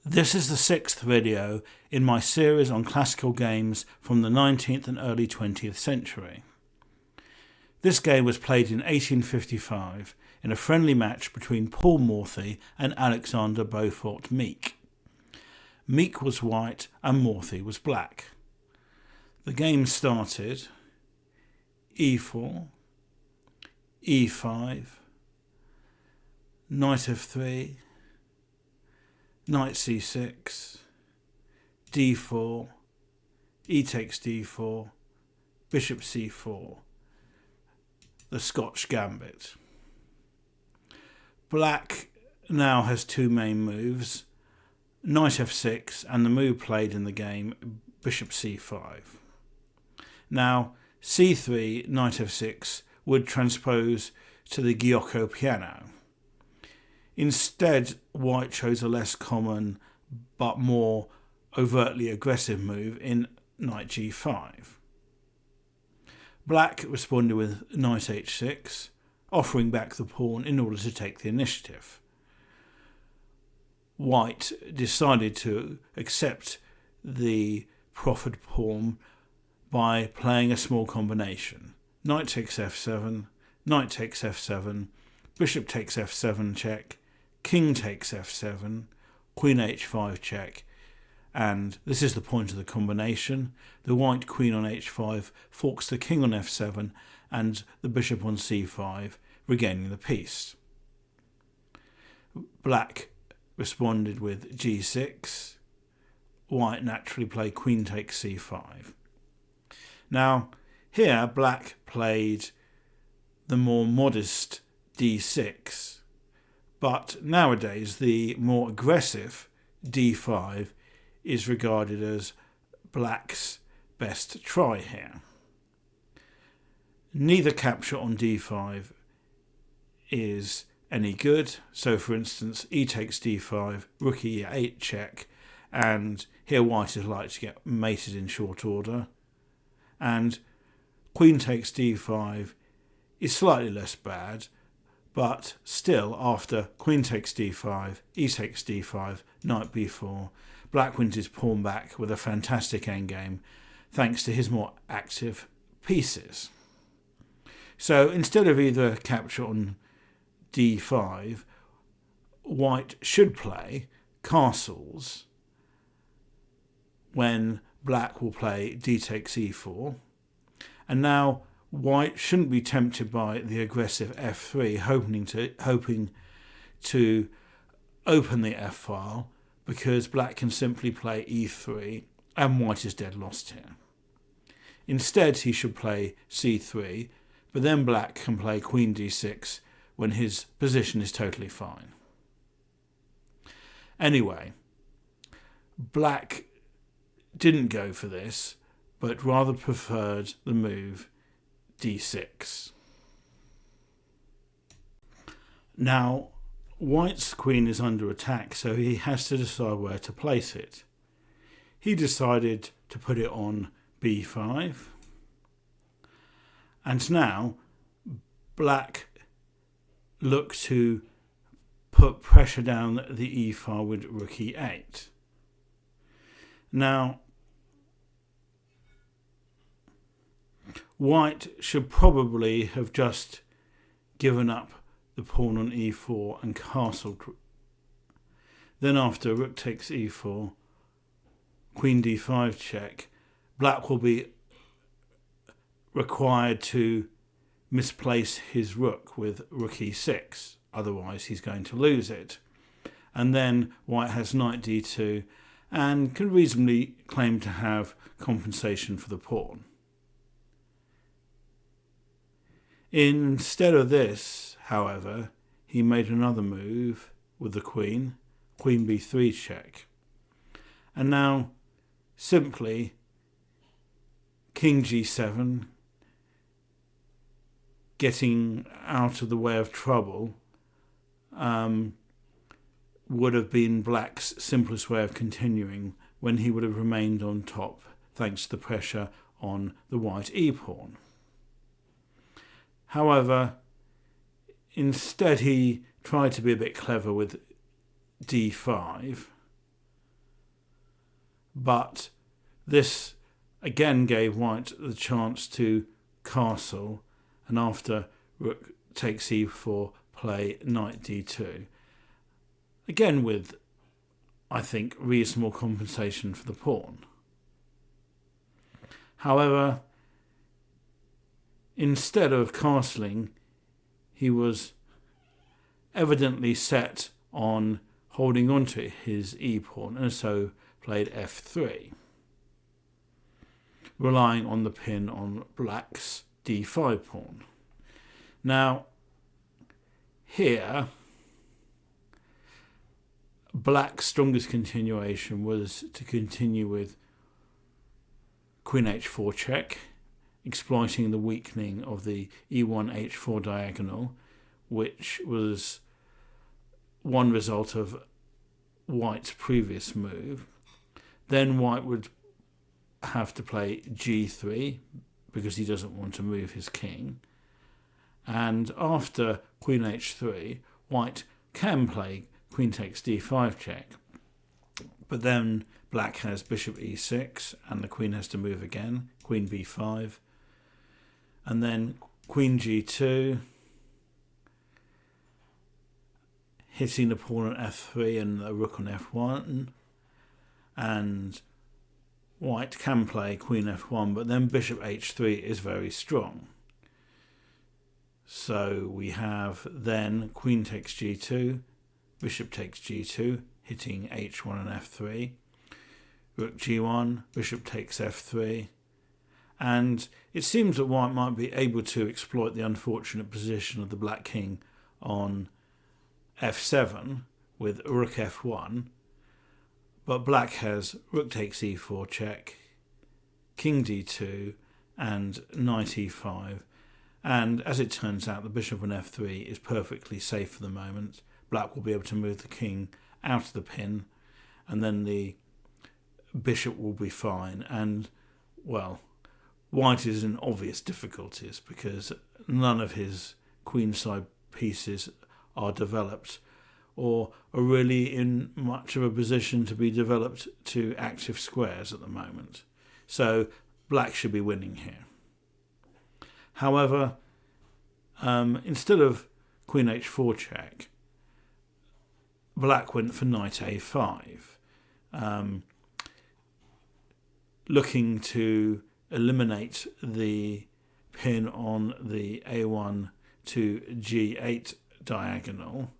This is the 6th video in my series on classical games from the 19th and early 20th century. This game was played in 1855 in a friendly match between Paul Morphy and Alexander Beaufort Meek. Meek was white and Morphy was black. The game started e4, e5, knight f3, knight c6, d4, e takes d4, bishop c4, the Scotch gambit. Black now has two main moves, knight f6 and the move played in the game, bishop c5. Now c3, knight f6 would transpose to the Giuoco piano. Instead, white chose a less common but more overtly aggressive move in knight g5. Black responded with knight h6, offering back the pawn in order to take the initiative. White decided to accept the proffered pawn by playing a small combination. Knight takes f7, knight takes f7, bishop takes f7 check, king takes f7, queen h5 check, and this is the point of the combination. The white queen on h5 forks the king on f7 and the bishop on c5, regaining the piece. Black responded with g6. White naturally played queen takes c5. Now, here black played the more modest d6, but nowadays the more aggressive d5 is regarded as black's best try here. Neither capture on d5 is any good, so for instance e takes d5, rook e8 check, and here white is likely to get mated in short order, and queen takes d5 is slightly less bad, but still after queen takes d5, e takes d5, knight b4, black wins his pawn back with a fantastic endgame thanks to his more active pieces. So instead of either capture on d5, white should play castles when black will play d takes e4, and now white shouldn't be tempted by the aggressive f3, hoping to open the f file, because black can simply play e3 and white is dead lost here. Instead he should play c3, but then black can play queen d6 when his position is totally fine. Anyway, black didn't go for this, but rather preferred the move d6. Now, white's queen is under attack, so he has to decide where to place it. He decided to put it on b5, and now black looked to put pressure down the e file with rook e8. Now, white should probably have just given up the pawn on e4 and castled. Then after rook takes e4, queen d5 check, black will be required to misplace his rook with rook e6, otherwise he's going to lose it. And then white has knight d2 and can reasonably claim to have compensation for the pawn. Instead of this, however, he made another move with the queen b3 check, and now simply king g7, getting out of the way of trouble, would have been black's simplest way of continuing, when he would have remained on top thanks to the pressure on the white e-pawn. However, instead he tried to be a bit clever with d5, but this again gave white the chance to castle, and after rook takes e4, play knight d2. Again with, I think, reasonable compensation for the pawn. However, instead of castling, he was evidently set on holding on to his e-pawn, and so played f3, relying on the pin on black's d5 pawn. Now, here, black's strongest continuation was to continue with queen h4 check, exploiting the weakening of the e1 h4 diagonal, which was one result of white's previous move. Then white would have to play g3 because he doesn't want to move his king. And after queen h3, white can play queen takes d5 check. But then black has bishop e6 and the queen has to move again, queen b5. And then queen g2, hitting the pawn on f3 and the rook on f1. And white can play queen f1, but then bishop h3 is very strong. So we have then queen takes g2, bishop takes g2, hitting h1 and f3, rook g1, bishop takes f3, and it seems that white might be able to exploit the unfortunate position of the black king on f7 with rook f1, but black has rook takes e4 check, king d2, and knight e5. And as it turns out, the bishop on f3 is perfectly safe for the moment. Black will be able to move the king out of the pin, and then the bishop will be fine. And, well, white is in obvious difficulties because none of his queenside pieces are developed or are really in much of a position to be developed to active squares at the moment. So black should be winning here. However, instead of queen h4 check, black went for knight a5, looking to eliminate the pin on the a1 to g8 diagonal.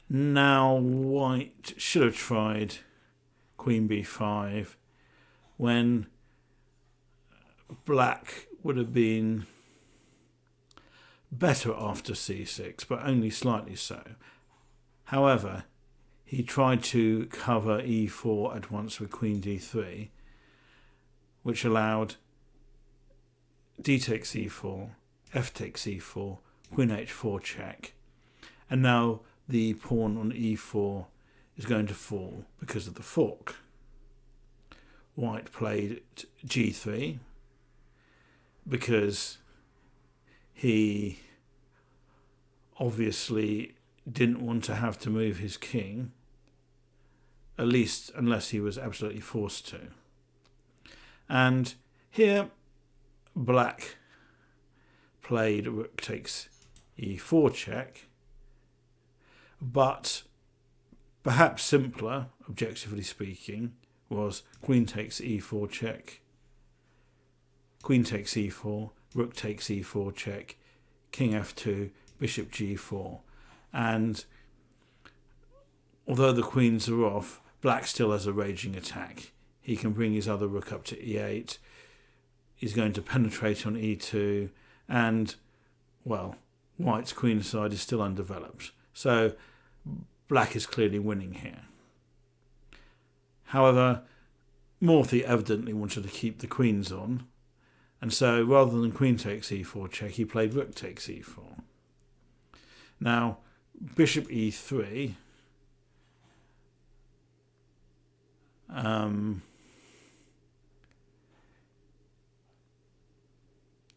Now white should have tried queen b5 when black would have been better after c6, but only slightly so. However, he tried to cover e4 at once with queen d3, which allowed d takes e4, f takes e4, queen h4 check, and now the pawn on e4 is going to fall because of the fork. White played g3 because he obviously didn't want to have to move his king, at least unless he was absolutely forced to. And here black played rook takes e4 check, but perhaps simpler, objectively speaking, was queen takes e4 check, queen takes e4, rook takes e4 check, king f2, bishop g4. And although the queens are off, black still has a raging attack. He can bring his other rook up to e8. He's going to penetrate on e2. And, well, white's queen side is still undeveloped. So black is clearly winning here. However, Morphy evidently wanted to keep the queens on. And so rather than queen takes e4 check, he played rook takes e4. Now, bishop e3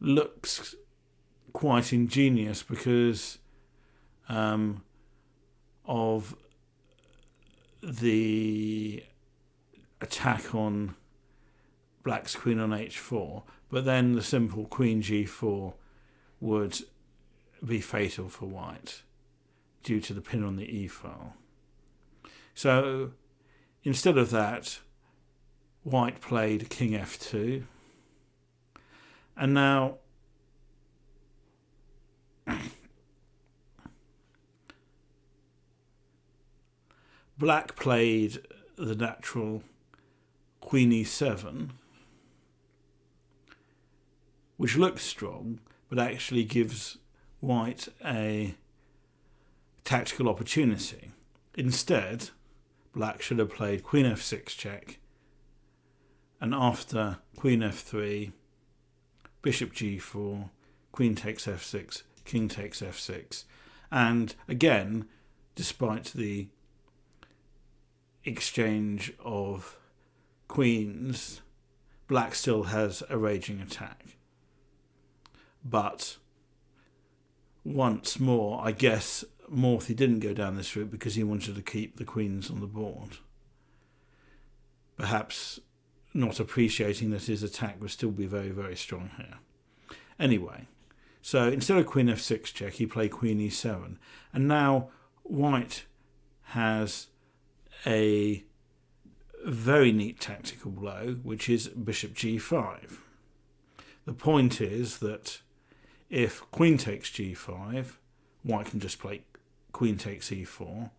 looks quite ingenious because of the attack on black's queen on h4, but then the simple queen g4 would be fatal for white due to the pin on the e file. So instead of that, white played king f2, and now black played the natural queen e7, which looks strong, but actually gives white a tactical opportunity. Instead, black should have played queen f6 check, and after queen f3, bishop g4, queen takes f6, king takes f6, and again, despite the exchange of queens, black still has a raging attack. But once more, I guess Morphy didn't go down this route because he wanted to keep the queens on the board, perhaps not appreciating that his attack would still be very, very strong here. Anyway, so instead of queen f6 check, he played queen e7, and now white has a very neat tactical blow, which is bishop g5. The point is that if queen takes g5, white can just play queen takes e4,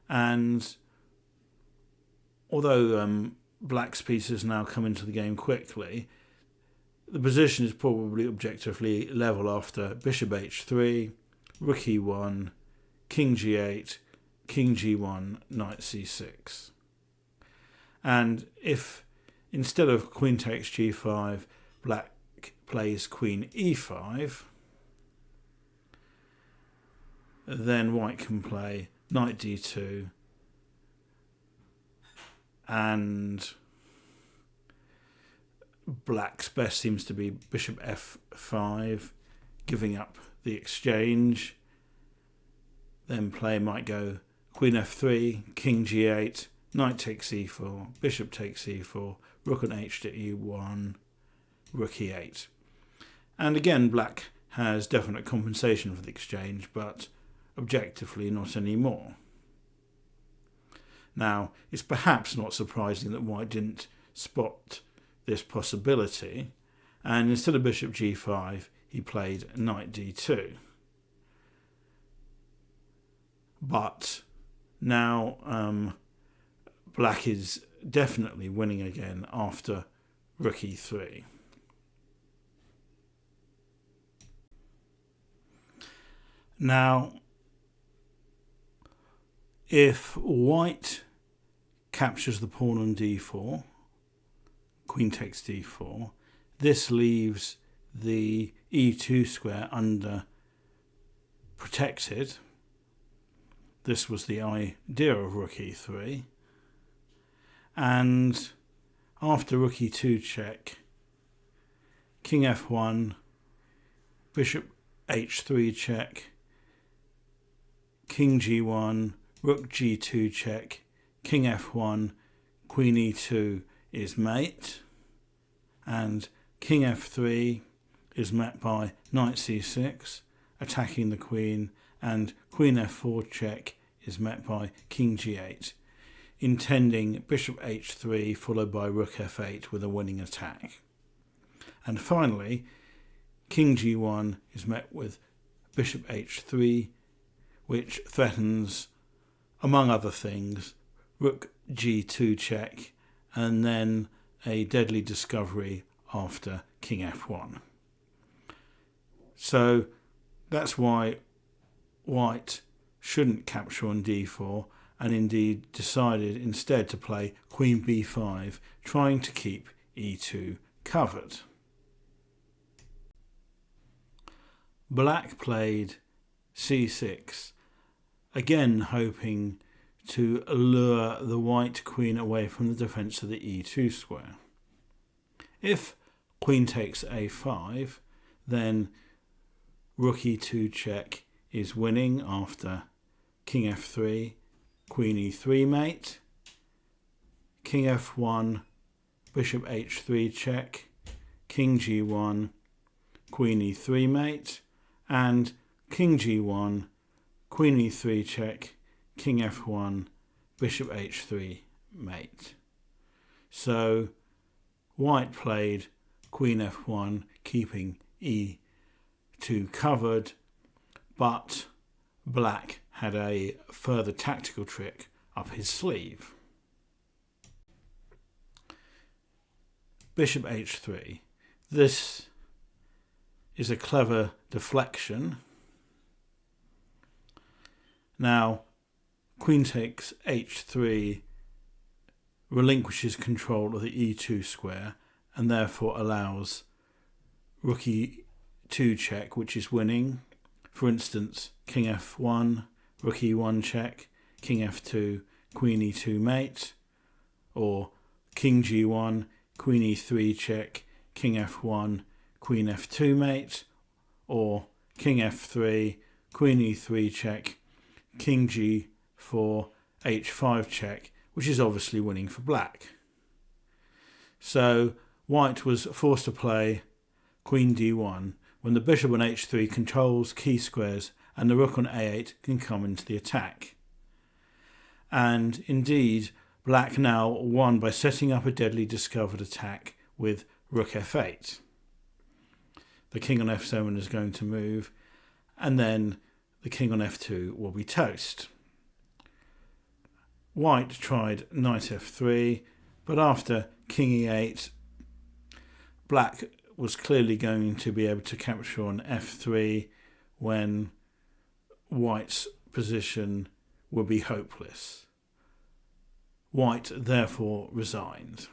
and although black's pieces now come into the game quickly, the position is probably objectively level after bishop h3, rook e1, king g8, king g1, knight c6. And if instead of queen takes g5, black plays queen e5, then white can play knight d2, and black's best seems to be bishop f5, giving up the exchange. Then play might go queen f3, king g8, knight takes e4, bishop takes e4, rook on h to e1, rook e8. And again, black has definite compensation for the exchange, but objectively not anymore. Now, it's perhaps not surprising that white didn't spot this possibility, and instead of bishop g5, he played knight d2. But now black is definitely winning again after rook e3. Now, if white captures the pawn on d4, queen takes d4, this leaves the e2 square under protected. This was the idea of rook e3. And after rook e2 check, king f1, bishop h3 check, king g1, rook g2 check, king f1, queen e2 is mate, and king f3 is met by knight c6, attacking the queen, and queen f4 check is met by king g8, intending bishop h3 followed by rook f8 with a winning attack. And finally, king g1 is met with bishop h3, which threatens, among other things, rook g2 check, and then a deadly discovery after king f1. So that's why white shouldn't capture on d4, and indeed decided instead to play queen b5, trying to keep e2 covered. Black played c6, again hoping to lure the white queen away from the defence of the e2 square. If queen takes a5, then rook e2 check is winning after king f3, Queen e3 mate, King f1, Bishop h3 check, King g1, Queen e3 mate, and King g1, Queen e3 check, King f1, Bishop h3 mate. So White played Queen f1, keeping e2 covered, but Black had a further tactical trick up his sleeve. Bishop h3. This is a clever deflection. Now, Queen takes h3 relinquishes control of the e2 square and therefore allows Rook e2 check, which is winning. For instance, King f1, Rook e1 check, King f2, Queen e2 mate, or King g1, Queen e3 check, King f1, Queen f2 mate, or King f3, Queen e3 check, King g4, h5 check, which is obviously winning for Black. So White was forced to play Queen d1 when the bishop on h3 controls key squares and the rook on a8 can come into the attack. And indeed, Black now won by setting up a deadly discovered attack with Rook f8. The king on f7 is going to move, and then the king on f2 will be toast. White tried knight f3, but after king e8, Black was clearly going to be able to capture on f3 when White's position would be hopeless. White therefore resigned.